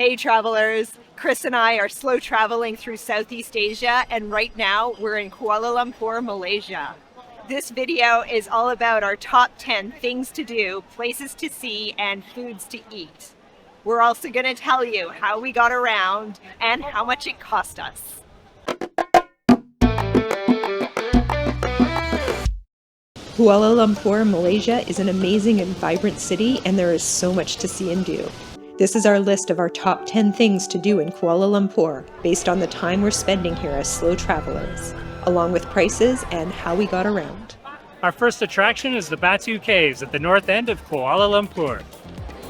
Hey travelers, Chris and I are slow traveling through Southeast Asia, and right now we're in Kuala Lumpur, Malaysia. This video is all about our top 10 things to do, places to see, and foods to eat. We're also going to tell you how we got around and how much it cost us. Kuala Lumpur, Malaysia is an amazing and vibrant city, and there is so much to see and do. This is our list of our top 10 things to do in Kuala Lumpur, based on the time we're spending here as slow travelers, along with prices and how we got around. Our first attraction is the Batu Caves at the north end of Kuala Lumpur.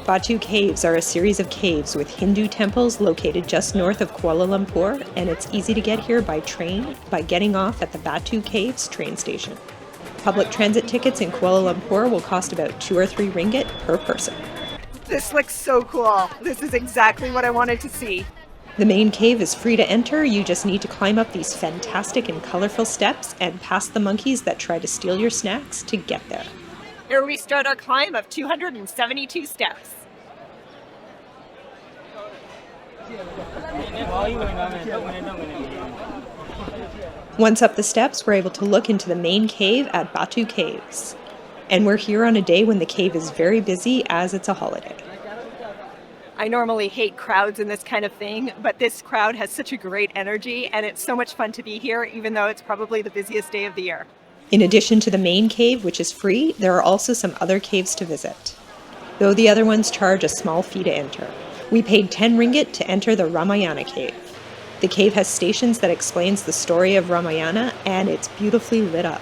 Batu Caves are a series of caves with Hindu temples located just north of Kuala Lumpur, and it's easy to get here by train by getting off at the Batu Caves train station. Public transit tickets in Kuala Lumpur will cost about 2 or 3 ringgit per person. This looks so cool. This is exactly what I wanted to see. The main cave is free to enter. You just need to climb up these fantastic and colorful steps and past the monkeys that try to steal your snacks to get there. Here we start our climb of 272 steps. Once up the steps, we're able to look into the main cave at Batu Caves. And we're here on a day when the cave is very busy, as it's a holiday. I normally hate crowds and this kind of thing, but this crowd has such a great energy, and it's so much fun to be here, even though it's probably the busiest day of the year. In addition to the main cave, which is free, there are also some other caves to visit, though the other ones charge a small fee to enter. We paid 10 ringgit to enter the Ramayana cave. The cave has stations that explains the story of Ramayana, and it's beautifully lit up.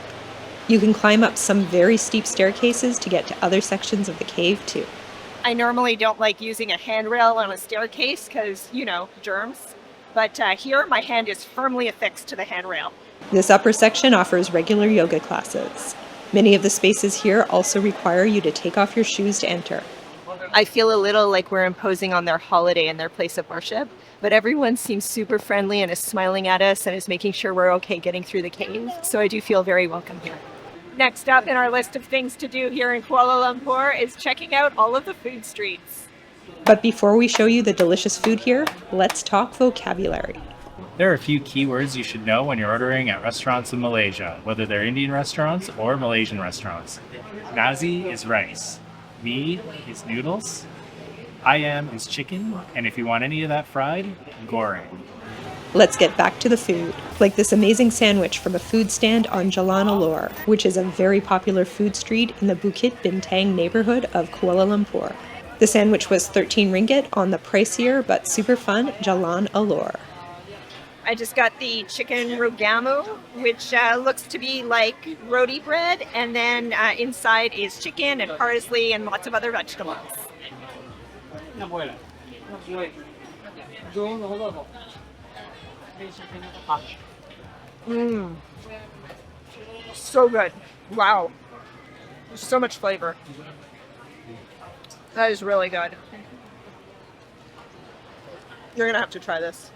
You can climb up some very steep staircases to get to other sections of the cave too. I normally don't like using a handrail on a staircase because, you know, germs. But here, my hand is firmly affixed to the handrail. This upper section offers regular yoga classes. Many of the spaces here also require you to take off your shoes to enter. I feel a little like we're imposing on their holiday and their place of worship, but everyone seems super friendly and is smiling at us and is making sure we're okay getting through the cave, so I do feel very welcome here. Next up in our list of things to do here in Kuala Lumpur is checking out all of the food streets. But before we show you the delicious food here, let's talk vocabulary. There are a few keywords you should know when you're ordering at restaurants in Malaysia, whether they're Indian restaurants or Malaysian restaurants. Nasi is rice. Mi is noodles. Ayam is chicken. And if you want any of that fried, goreng. Let's get back to the food, like this amazing sandwich from a food stand on Jalan Alor, which is a very popular food street in the Bukit Bintang neighborhood of Kuala Lumpur. The sandwich was 13 ringgit on the pricier but super fun Jalan Alor. I just got the chicken rogamu, which looks to be like roti bread, and then inside is chicken and parsley and lots of other vegetables. So good. Wow. There's so much flavor. That is really good. You're gonna have to try this.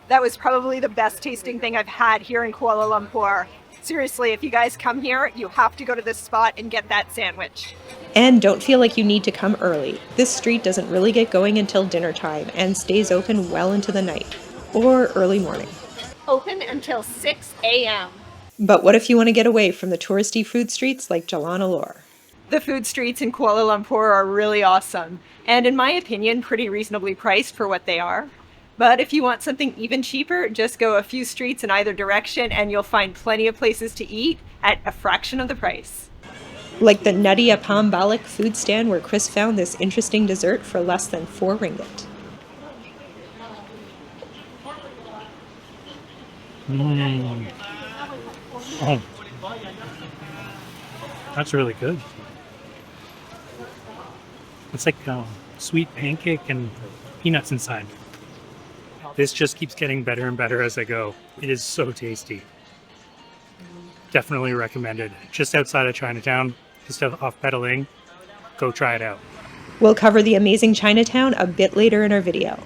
That was probably the best tasting thing I've had here in Kuala Lumpur. Seriously, if you guys come here, you have to go to this spot and get that sandwich. And don't feel like you need to come early. This street doesn't really get going until dinner time and stays open well into the night or early morning. Open until 6 a.m. But what if you want to get away from the touristy food streets like Jalan Alor? The food streets in Kuala Lumpur are really awesome, and in my opinion, pretty reasonably priced for what they are. But if you want something even cheaper, just go a few streets in either direction and you'll find plenty of places to eat at a fraction of the price. Like the Nutty Apam Balik food stand where Chris found this interesting dessert for less than 4 ringgit. Oh, that's really good. It's like a sweet pancake and peanuts inside. This just keeps getting better and better as I go. It is so tasty. Definitely recommended. Just outside of Chinatown, just off Petaling. Go try it out. We'll cover the amazing Chinatown a bit later in our video.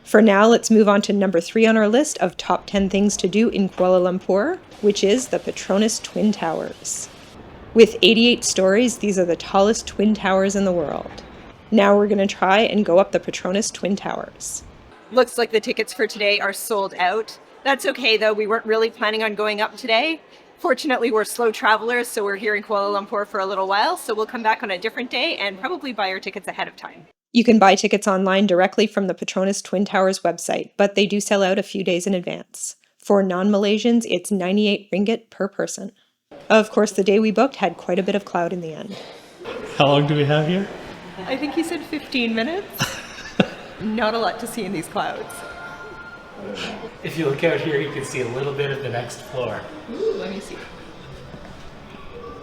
For now, let's move on to number 3 on our list of top 10 things to do in Kuala Lumpur, which is the Petronas Twin Towers. With 88 stories, these are the tallest twin towers in the world. Now we're going to try and go up the Petronas Twin Towers. Looks like the tickets for today are sold out. That's okay though, we weren't really planning on going up today. Fortunately, we're slow travelers, so we're here in Kuala Lumpur for a little while, so we'll come back on a different day and probably buy our tickets ahead of time. You can buy tickets online directly from the Petronas Twin Towers website, but they do sell out a few days in advance. For non-Malaysians, it's 98 ringgit per person. Of course, the day we booked had quite a bit of cloud in the end. How long do we have here? I think he said 15 minutes. Not a lot to see in these clouds. If you look out here, you can see a little bit of the next floor. Ooh, let me see.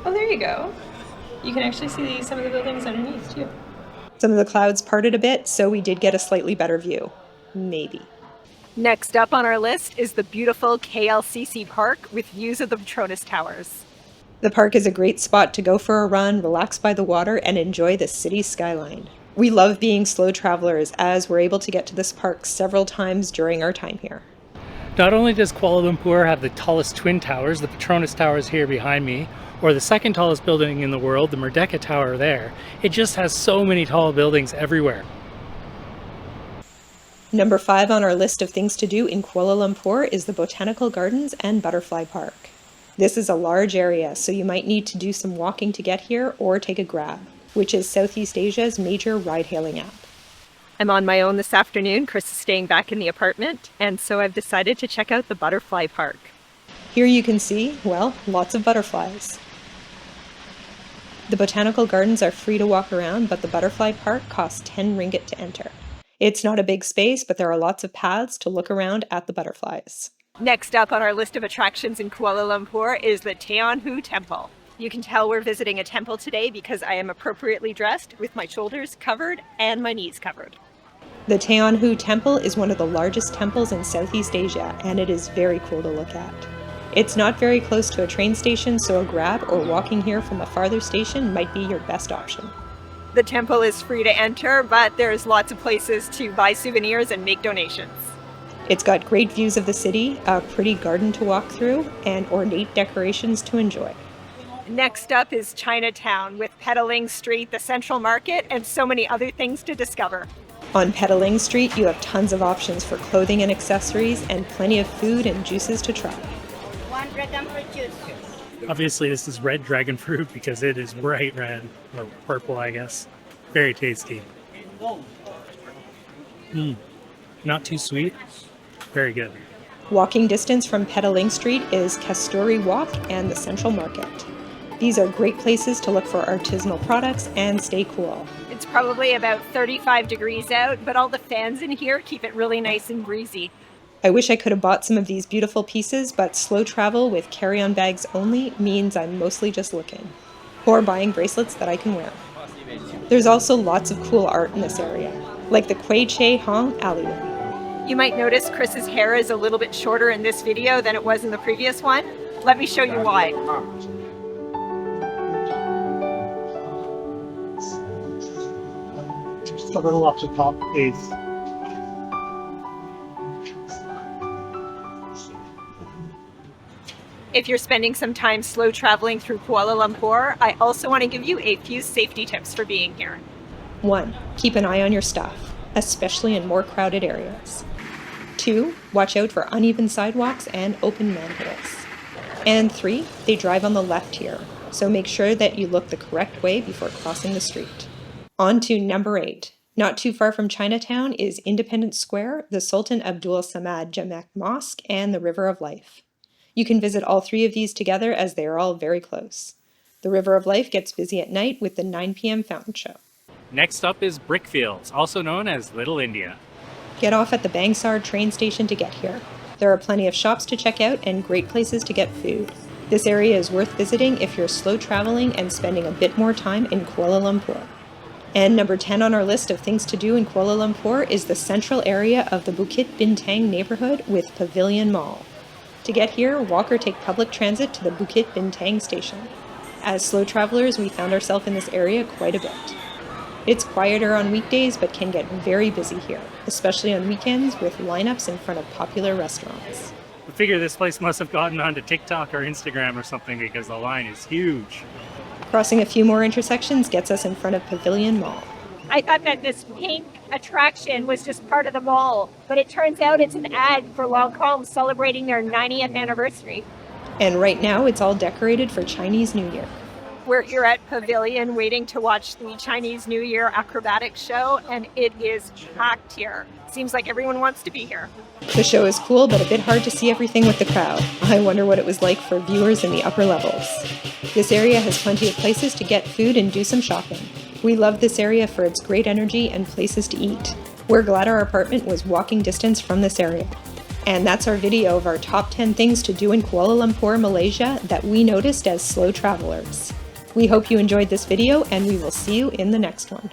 Oh, there you go. You can actually see some of the buildings underneath too. Some of the clouds parted a bit, so we did get a slightly better view. Maybe. Next up on our list is the beautiful KLCC Park with views of the Petronas Towers. The park is a great spot to go for a run, relax by the water, and enjoy the city skyline. We love being slow travelers as we're able to get to this park several times during our time here. Not only does Kuala Lumpur have the tallest twin towers, the Petronas Towers here behind me, or the second tallest building in the world, the Merdeka Tower there, it just has so many tall buildings everywhere. Number 5 on our list of things to do in Kuala Lumpur is the Botanical Gardens and Butterfly Park. This is a large area, so you might need to do some walking to get here or take a Grab, which is Southeast Asia's major ride-hailing app. I'm on my own this afternoon. Chris is staying back in the apartment, and so I've decided to check out the Butterfly Park. Here you can see, well, lots of butterflies. The botanical gardens are free to walk around, but the Butterfly Park costs 10 ringgit to enter. It's not a big space, but there are lots of paths to look around at the butterflies. Next up on our list of attractions in Kuala Lumpur is the Tianhu Temple. You can tell we're visiting a temple today because I am appropriately dressed with my shoulders covered and my knees covered. The Tianhu Temple is one of the largest temples in Southeast Asia, and it is very cool to look at. It's not very close to a train station, so a Grab or walking here from a farther station might be your best option. The temple is free to enter, but there's lots of places to buy souvenirs and make donations. It's got great views of the city, a pretty garden to walk through, and ornate decorations to enjoy. Next up is Chinatown with Petaling Street, the Central Market, and so many other things to discover. On Petaling Street, you have tons of options for clothing and accessories, and plenty of food and juices to try. One dragon fruit juice. Obviously this is red dragon fruit because it is bright red, or purple I guess. Very tasty. Not too sweet, very good. Walking distance from Petaling Street is Kasturi Walk and the Central Market. These are great places to look for artisanal products and stay cool. It's probably about 35 degrees out, but all the fans in here keep it really nice and breezy. I wish I could have bought some of these beautiful pieces, but slow travel with carry-on bags only means I'm mostly just looking, or buying bracelets that I can wear. There's also lots of cool art in this area, like the Kwei Che Hong alleyway. You might notice Chris's hair is a little bit shorter in this video than it was in the previous one. Let me show you why. Just a little up the top, please. If you're spending some time slow traveling through Kuala Lumpur, I also want to give you a few safety tips for being here. 1. Keep an eye on your stuff, especially in more crowded areas. 2. Watch out for uneven sidewalks and open manholes. And 3. They drive on the left here, so make sure that you look the correct way before crossing the street. On to number 8. Not too far from Chinatown is Independence Square, the Sultan Abdul Samad Jamek Mosque, and the River of Life. You can visit all 3 of these together as they are all very close. The River of Life gets busy at night with the 9 p.m. fountain show. Next up is Brickfields, also known as Little India. Get off at the Bangsar train station to get here. There are plenty of shops to check out and great places to get food. This area is worth visiting if you're slow traveling and spending a bit more time in Kuala Lumpur. And number 10 on our list of things to do in Kuala Lumpur is the central area of the Bukit Bintang neighborhood with Pavilion Mall. To get here, walk or take public transit to the Bukit Bintang station. As slow travelers, we found ourselves in this area quite a bit. It's quieter on weekdays, but can get very busy here, especially on weekends with lineups in front of popular restaurants. I figure this place must have gotten onto TikTok or Instagram or something because the line is huge. Crossing a few more intersections gets us in front of Pavilion Mall. I thought that this pink attraction was just part of the mall, but it turns out it's an ad for Lancôme celebrating their 90th anniversary. And right now it's all decorated for Chinese New Year. We're here at Pavilion waiting to watch the Chinese New Year acrobatics show, and it is packed here. Seems like everyone wants to be here. The show is cool, but a bit hard to see everything with the crowd. I wonder what it was like for viewers in the upper levels. This area has plenty of places to get food and do some shopping. We love this area for its great energy and places to eat. We're glad our apartment was walking distance from this area. And that's our video of our top 10 things to do in Kuala Lumpur, Malaysia that we noticed as slow travelers. We hope you enjoyed this video, and we will see you in the next one.